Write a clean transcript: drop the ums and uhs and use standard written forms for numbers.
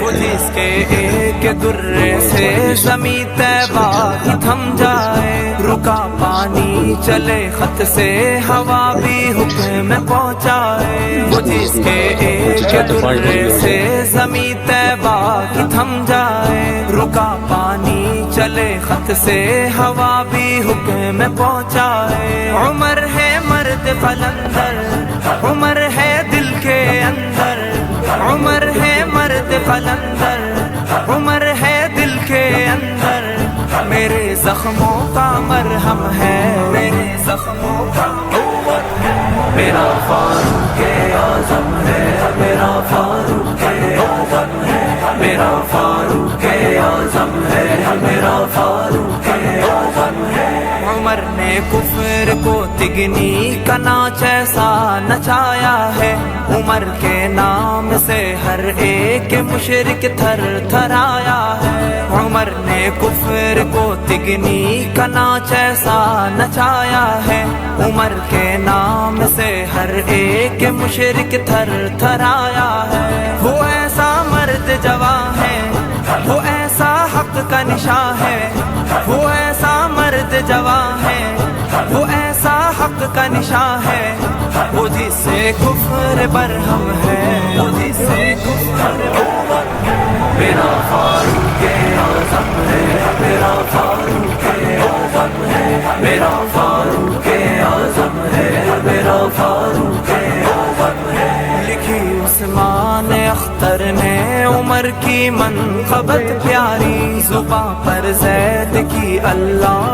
وہ جس کے ایک درے سے زمیں طیبہ ہی تھم جائے، رکا پانی چلے خط سے ہوا بھی حکم پہنچائے، وہ جس کے ایک درے سے زمیں طیبہ ہی تھم جائے، رکا پانی چلے خط سے ہوا بھی حکم پہنچائے، عمر ہے مرد قلندر، عمر ہے دل کے اندر، عمر ہے مرد قلندر، عمر ہے دل کے اندر، میرے زخموں کا مرہم ہے، میرے زخموں کا عمر ہے، میرا فاروق اعظم ہے، میرا فاروق اعظم ہے، میرا فاروق اعظم ہے، میرا فاروق اعظم ہے۔ عمر نے کفر کو تگنی کا ناچ ایسا نچایا ہے، عمر کے نام سے ہر ایک مشرک تھر تھر آیا ہے، عمر نے کفر کو تگنی کا ناچ ایسا نچایا ہے، عمر کے نام سے ہر ایک مشرک تھر تھر آیا ہے، وہ ایسا مرد جواں ہے، وہ ایسا حق کا نشاں ہے، وہ ایسا مرد جواں ہے، وہ ایسا حق کا نشاں ہے، وہ جس سے کفر برہم ہے، وہ جس سے کفر برہم ہے، میرا فاروق اعظم ہے، میرا فاروق اعظم ہے، میرا فاروق اعظم ہے، میرا فاروق اعظم ہے۔ لکھی عثمان اختر نے عمر کی منقبت پیاری، زباں پر زید کی اللہ